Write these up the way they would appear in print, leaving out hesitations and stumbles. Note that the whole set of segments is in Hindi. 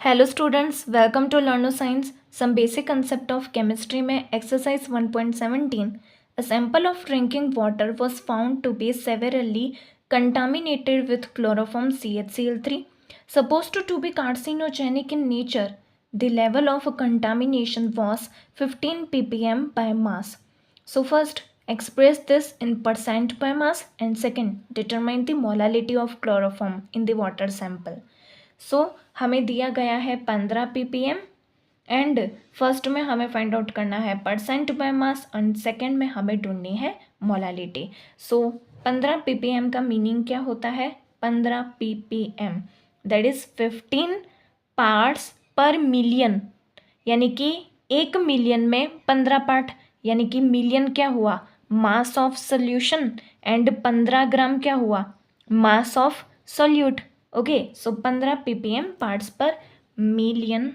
Hello students, welcome to Learno science. Some basic concept of chemistry में exercise 1.17 a sample of drinking water was found to be severely contaminated with chloroform CHCl3 supposed to be carcinogenic in nature. The level of contamination was 15 ppm by mass. So first express this in percent by mass, and second determine the molality of chloroform in the water sample. हमें दिया गया है 15 ppm एंड फर्स्ट में हमें फाइंड आउट करना है percent by mass and second में हमें ढूंढनी है मोलालिटी। 15 ppm का मीनिंग क्या होता है? 15 ppm that is 15 parts per million, यानी कि 1 मिलियन में 15 पार्ट, यानी कि मिलियन क्या हुआ? Mass of solution, and 15 gram क्या हुआ? Mass of solute. Okay, so 15 ppm parts per million,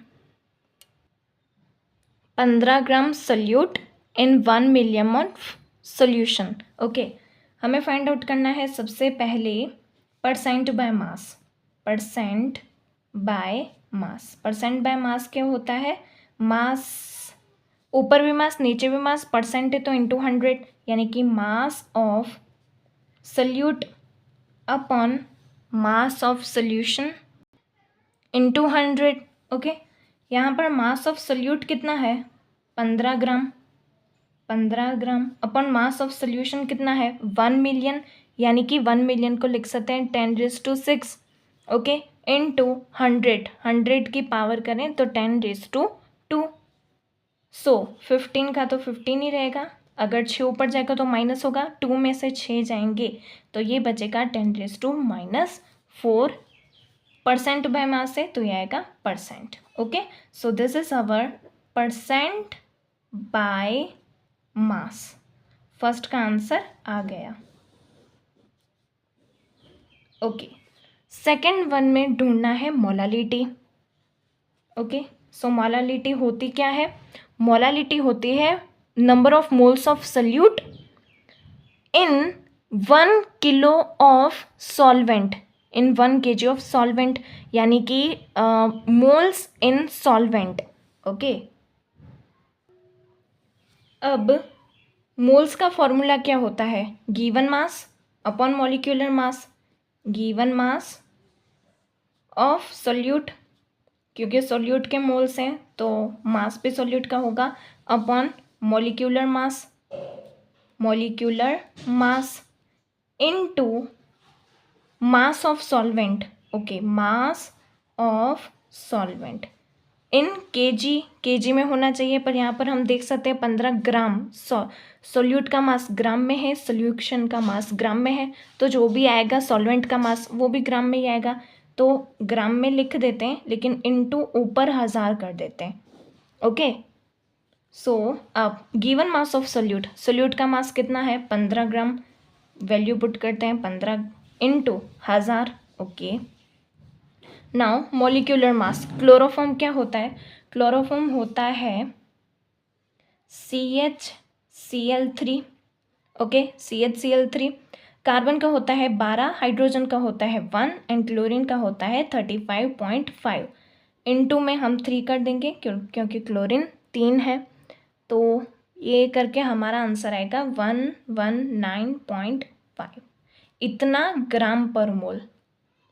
15 gram solute in 1 million of solution. Okay, हमें फाइंड आउट करना है सबसे पहले percent by mass. Percent by mass, percent by mass क्या होता है? मास, ऊपर भी मास नीचे भी मास, परसेंट है तो इंटू 100, यानी कि मास of solute upon mass of solution into 100। Okay, यहाँ पर मास ऑफ सोल्यूट कितना है? 15 ग्राम। 15 ग्राम अपॉन मास ऑफ सोल्यूशन कितना है? 1 मिलियन, यानी कि 1 मिलियन को लिख सकते हैं 10⁻⁶। ओके, इंटू 100, 100 की पावर करें तो 10⁻²। सो 15 का तो 15 ही रहेगा, अगर 6 ऊपर जाएगा तो माइनस होगा, 2 में से 6 जाएंगे तो ये बचेगा 10⁻⁴। परसेंट बाय मास है तो ये आएगा percent. Okay, so this is our percent by mass. First का आंसर आ गया। ओके, सेकेंड वन में ढूंढना है मोलालिटी। ओके, सो मोलालिटी होती क्या है? मोलालिटी होती है number of moles of solute in 1 kilo of solvent, in 1 kg of solvent, यानी कि मोल्स इन सॉल्वेंट। ओके, अब मोल्स का फॉर्मूला क्या होता है? Given mass upon molecular mass, given mass of solute, क्योंकि सोल्यूट के मोल्स हैं तो मास भी सोल्यूट का होगा, upon molecular mass, molecular mass into mass of solvent. Okay, mass of solvent in KG, KG में होना चाहिए पर यहाँ पर हम देख सकते हैं 15 ग्राम। सोल्यूट का मास ग्राम में है, सोल्यूशन का मास ग्राम में है, तो जो भी आएगा सॉल्वेंट का मास वो भी ग्राम में ही आएगा, तो ग्राम में लिख देते हैं लेकिन इनटू ऊपर 1000 कर देते हैं। ओके, सो अब given mass of solute, solute का मास कितना है? 15 ग्राम, वैल्यू पुट करते हैं 15 into 1000। Okay, now molecular mass, chloroform क्या होता है? क्लोरोफॉर्म होता है CHCl3। ओके, CHCl3, कार्बन का होता है 12, हाइड्रोजन का होता है 1 एंड क्लोरीन का होता है 35.5। इनटू में हम 3 कर देंगे क्योंकि क्लोरीन 3 है, तो ये करके हमारा आंसर आएगा 119.5, इतना ग्राम पर मोल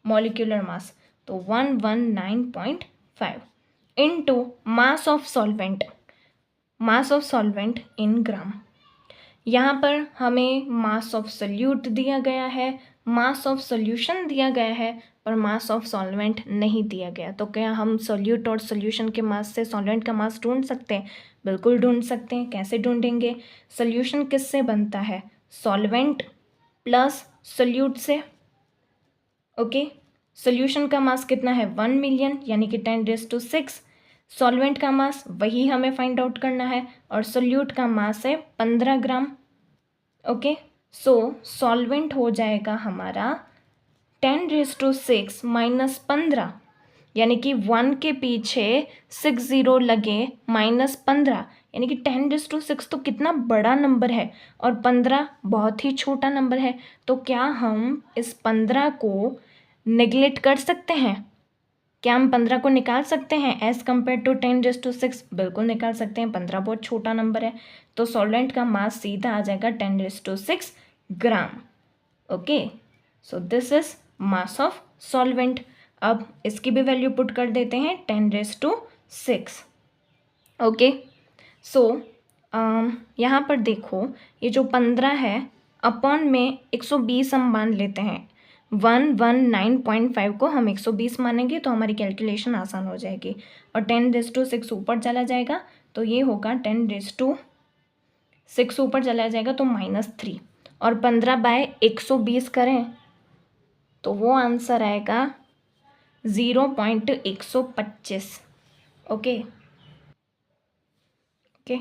मॉलिक्यूलर मास, तो 119.5 into mass of solvent, mass of solvent in gram. यहाँ पर हमें मास ऑफ सोल्यूट दिया गया है, मास ऑफ सोल्यूशन दिया गया है, पर मास ऑफ सॉल्वेंट नहीं दिया गया, तो क्या हम सोल्यूट और सोल्यूशन के मास से सॉल्वेंट का मास ढूंढ सकते हैं? बिल्कुल ढूंढ सकते हैं। कैसे ढूंढेंगे? सोल्यूशन किससे बनता है? सॉल्वेंट प्लस सोल्यूट से। ओके, सोल्यूशन का मास कितना है? 1 मिलियन, यानी कि 10⁻⁶। सॉल्वेंट का मास वही हमें फाइंड आउट करना है, और सोल्यूट का मास है 15 ग्राम। ओके, सो सॉल्वेंट हो जाएगा हमारा 10⁻⁶ माइनस 15, यानी कि 1 के पीछे 6 0 लगे माइनस 15, यानी कि 10⁻⁶ तो कितना बड़ा नंबर है और 15 बहुत ही छोटा नंबर है, तो क्या हम इस 15 को नेग्लेक्ट कर सकते हैं? क्या हम 15 को निकाल सकते हैं एज़ कम्पेयर टू 10⁻⁶? बिल्कुल निकाल सकते हैं, 15 बहुत छोटा नंबर है। तो सॉल्वेंट का मास सीधा आ जाएगा 10⁶ gram. Okay, so this is mass of solvent. अब इसकी भी वैल्यू पुट कर देते हैं 10⁶। ओके, सो यहाँ पर देखो, ये जो 15 है अपॉन में 120 हम मान लेते हैं। 119.5 को हम 120 मानेंगे तो हमारी कैलकुलेशन आसान हो जाएगी। और 10⁶ ऊपर चला जाएगा तो ये होगा 10⁶ ऊपर चला जाएगा तो -3। और 15/120 करें तो वो आंसर आएगा 0.125। ओके ओके,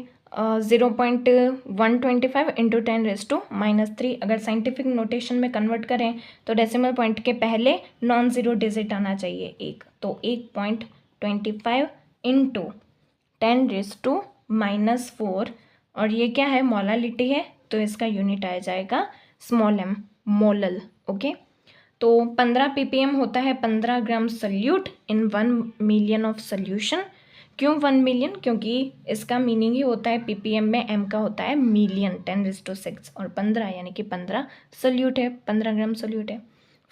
0.125 इंटू 10⁻³ अगर साइंटिफिक नोटेशन में कन्वर्ट करें तो डेसिमल पॉइंट के पहले नॉन ज़ीरो डिजिट आना चाहिए एक, तो 1.25 इंटू 10⁻⁻⁴। और ये क्या है, मोलालिटी है, तो इसका यूनिट आ जाएगा स्मॉल m, मोलल। ओके, तो 15 ppm होता है 15 gram solute in 1 million of solution. क्यों 1 मिलियन? क्योंकि इसका मीनिंग ही होता है ppm में m का होता है मिलियन, 10⁶, और 15 यानी कि 15 सोल्यूट है, 15 ग्राम सोल्यूट है।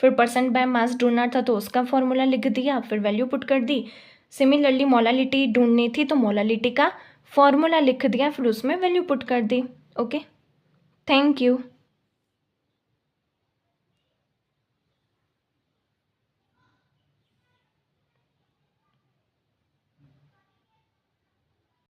फिर परसेंट बाय मास ढूंढना था तो उसका फॉर्मूला लिख दिया, फिर वैल्यू पुट कर दी। सिमिलरली मोलालिटी ढूंढनी थी तो मोलालिटी का फॉर्मूला लिख दिया, फिर उसमें वैल्यू पुट कर दी। Okay, thank you.